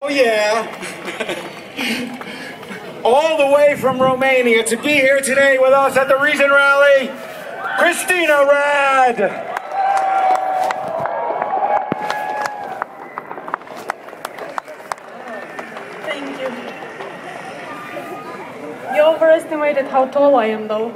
Oh yeah, all the way from Romania to be here today with us at the Reason Rally, Christina Rad. Thank you. You overestimated how tall I am though.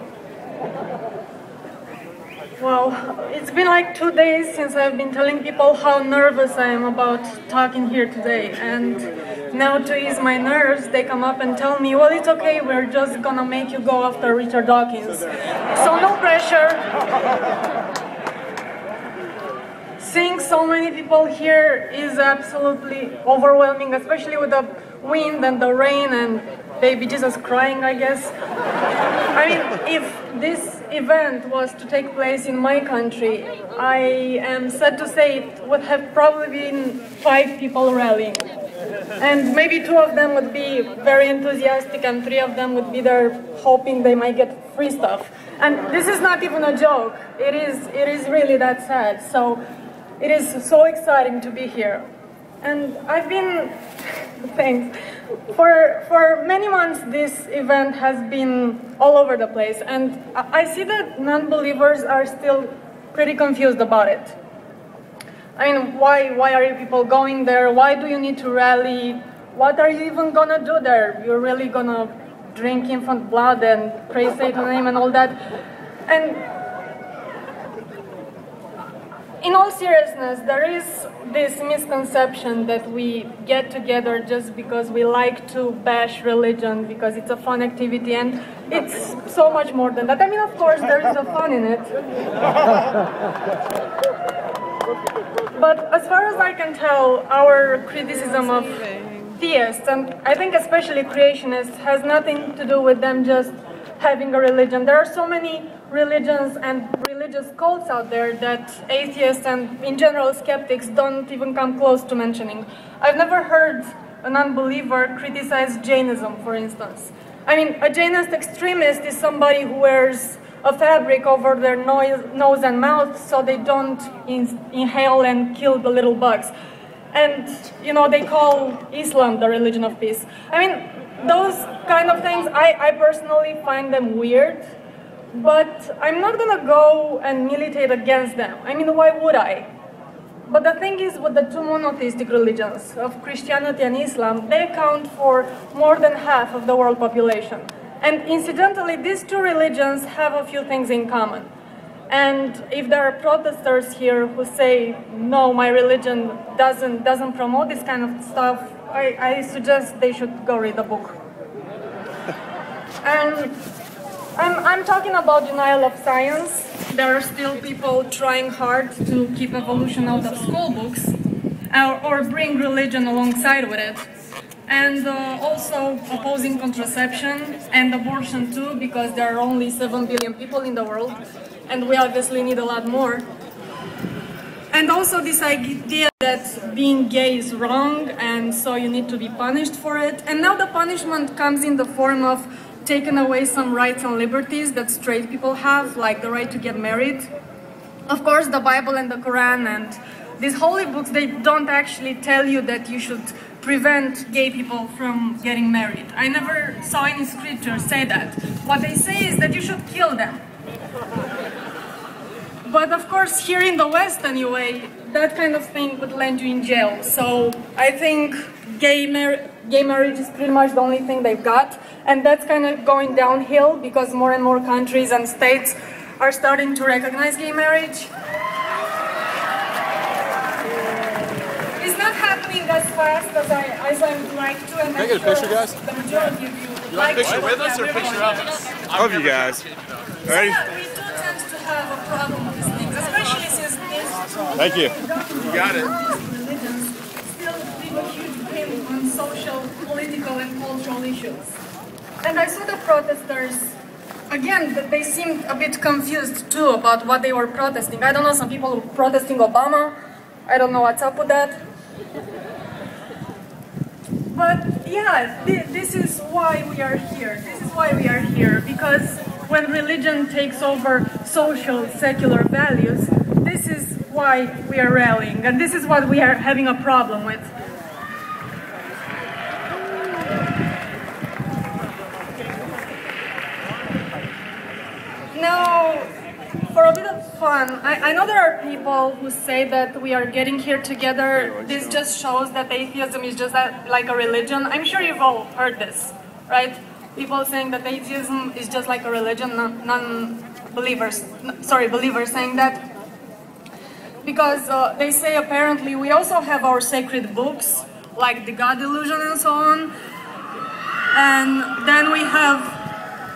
Wow, it's been like 2 days since I've been telling people how nervous I am about talking here today, and now to ease my nerves, they come up and tell me, well, it's okay, we're just gonna make you go after Richard Dawkins. So no pressure. Seeing so many people here is absolutely overwhelming, especially with the wind and the rain and baby Jesus crying, I guess. I mean, if this event was to take place in my country, I am sad to say it would have probably been 5 people rallying. And maybe 2 of them would be very enthusiastic and 3 of them would be there hoping they might get free stuff. And this is not even a joke. It is really that sad. So it is so exciting to be here. And I've been, thanks, for many months this event has been all over the place, and I see that non-believers are still pretty confused about it. I mean, why are you people going there? Why do you need to rally? What are you even gonna do there? You're really gonna drink infant blood and praise Satan's name and all that? And in all seriousness, there is this misconception that we get together just because we like to bash religion, because it's a fun activity, and it's so much more than that. I mean, of course, there is a fun in it. But as far as I can tell, our criticism of theists, and I think especially creationists, has nothing to do with them just having a religion. There are so many religions and religious cults out there that atheists and, in general, skeptics don't even come close to mentioning. I've never heard an unbeliever criticize Jainism, for instance. I mean, a Jainist extremist is somebody who wears a fabric over their nose and mouth so they don't inhale and kill the little bugs. And, you know, they call Islam the religion of peace. I mean, those kind of things, I personally find them weird, but I'm not gonna go and militate against them. I mean, why would I? But the thing is, with the 2 monotheistic religions of Christianity and Islam, they account for more than half of the world population. And incidentally, these 2 religions have a few things in common. And if there are protesters here who say, no, my religion doesn't promote this kind of stuff, I suggest they should go read the book. And I'm talking about denial of science. There are still people trying hard to keep evolution out of school books, or bring religion alongside with it. And also opposing contraception and abortion too, because there are only 7 billion people in the world, and we obviously need a lot more. And also this idea that being gay is wrong, and so you need to be punished for it. And now the punishment comes in the form of taking away some rights and liberties that straight people have, like the right to get married. Of course, the Bible and the Quran and these holy books, they don't actually tell you that you should prevent gay people from getting married. I never saw any scripture say that. What they say is that you should kill them. But of course, here in the West anyway, that kind of thing would land you in jail. So I think gay marriage is pretty much the only thing they've got. And that's kind of going downhill because more and more countries and states are starting to recognize gay marriage. It's not happening as fast as I would like to. And can I get a picture, guys? The majority of you want a picture with us or a picture of us? Of you guys. Ready? Yeah, we do tend to have a problem with these things, especially since these Thank you. You got it. religions still leave a huge grip on social, political, and cultural issues. And I saw the protesters, again, they seemed a bit confused too about what they were protesting. I don't know, some people were protesting Obama. I don't know what's up with that. But yeah, this is why we are here. This is why we are here, because when religion takes over social, secular values, this is why we are rallying, and this is what we are having a problem with. fun. I know there are people who say that we are getting here together. This just shows that atheism is just like a religion. I'm sure you've all heard this, right? People saying that atheism is just like a religion, believers saying that. Because they say apparently we also have our sacred books, like the God Delusion and so on. And then we have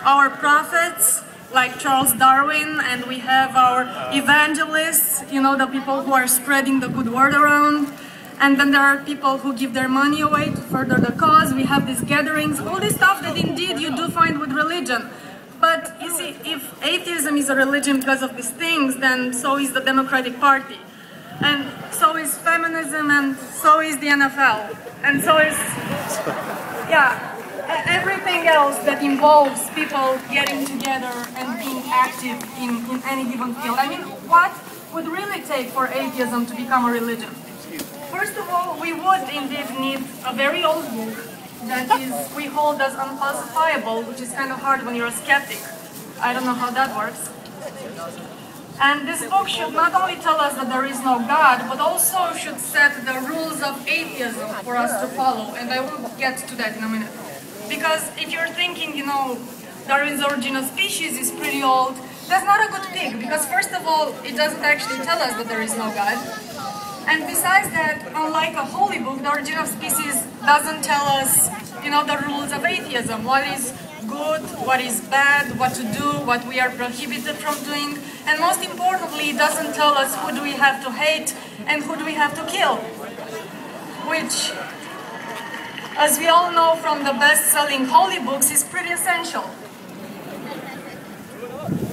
our prophets, like Charles Darwin, and we have our evangelists, you know, the people who are spreading the good word around. And then there are people who give their money away to further the cause. We have these gatherings, all this stuff that indeed you do find with religion. But you see, if atheism is a religion because of these things, then so is the Democratic Party. And so is feminism, and so is the NFL. And so is, yeah, everything else that involves people getting together and being active in any given field. I mean, what would really take for atheism to become a religion? First of all, we would indeed need a very old book that we hold as unfalsifiable, which is kind of hard when you're a skeptic. I don't know how that works. And this book should not only tell us that there is no God, but also should set the rules of atheism for us to follow. And I will get to that in a minute. Because if you're thinking, you know, Darwin's Origin of Species is pretty old, that's not a good pick. Because first of all, it doesn't actually tell us that there is no God. And besides that, unlike a holy book, the Origin of Species doesn't tell us, you know, the rules of atheism. What is good, what is bad, what to do, what we are prohibited from doing. And most importantly, it doesn't tell us who do we have to hate and who do we have to kill. Which, as we all know from the best-selling holy books, is pretty essential.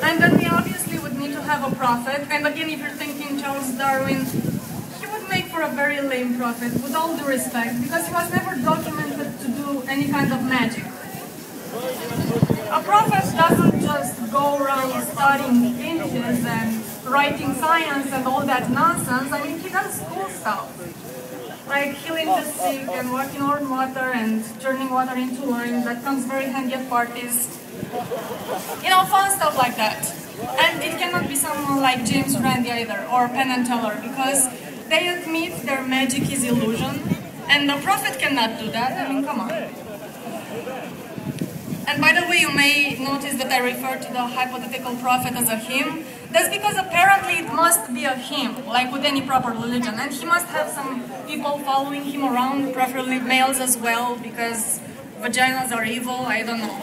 And then we obviously would need to have a prophet. And again, if you're thinking Charles Darwin, he would make for a very lame prophet, with all due respect, because he was never documented to do any kind of magic. A prophet doesn't just go around studying images and writing science and all that nonsense. I mean, he does cool stuff. Like healing the sick and working on water and turning water into wine. That comes very handy at parties. You know, fun stuff like that. And it cannot be someone like James Randi either, or Penn and Teller, because they admit their magic is illusion. And the prophet cannot do that. I mean, come on. And by the way, you may notice that I refer to the hypothetical prophet as a him. That's because apparently it must be a him, like with any proper religion. And he must have some people following him around, preferably males as well, because vaginas are evil, I don't know.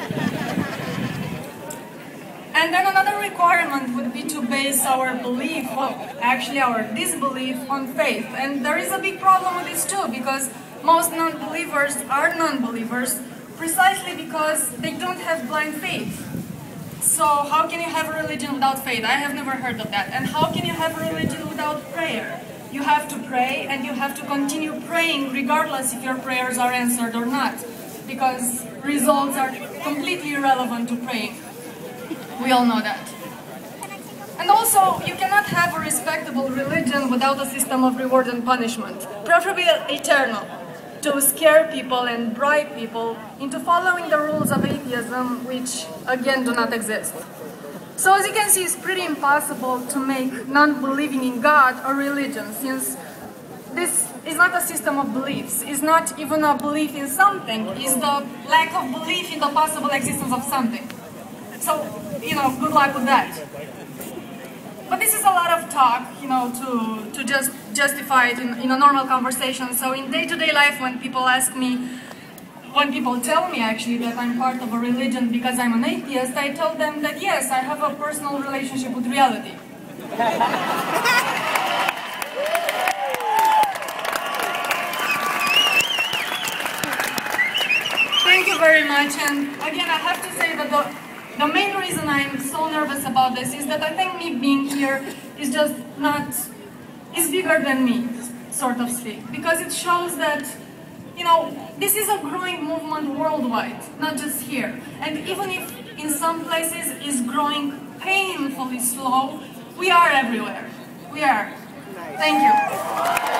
And then another requirement would be to base our belief, well, actually our disbelief, on faith. And there is a big problem with this too, because most non-believers are non-believers precisely because they don't have blind faith. So how can you have a religion without faith? I have never heard of that. And how can you have a religion without prayer? You have to pray, and you have to continue praying regardless if your prayers are answered or not, because results are completely irrelevant to praying. We all know that. And also, you cannot have a respectable religion without a system of reward and punishment, preferably eternal, to scare people and bribe people into following the rules of atheism, which, again, do not exist. So, as you can see, it's pretty impossible to make non-believing in God a religion, since this is not a system of beliefs. It's not even a belief in something. It's the lack of belief in the possible existence of something. So, you know, good luck with that. But this is a lot of talk, you know, to just justify it in a normal conversation. So in day-to-day life, when people ask me, when people tell me actually that I'm part of a religion because I'm an atheist, I tell them that yes, I have a personal relationship with reality. Thank you very much. And again, I have to say that the main reason I'm so nervous about this is that I think me being here is just not, is bigger than me, sort of speak. Because it shows that, you know, this is a growing movement worldwide, not just here. And even if in some places it's growing painfully slow, we are everywhere. We are. Thank you.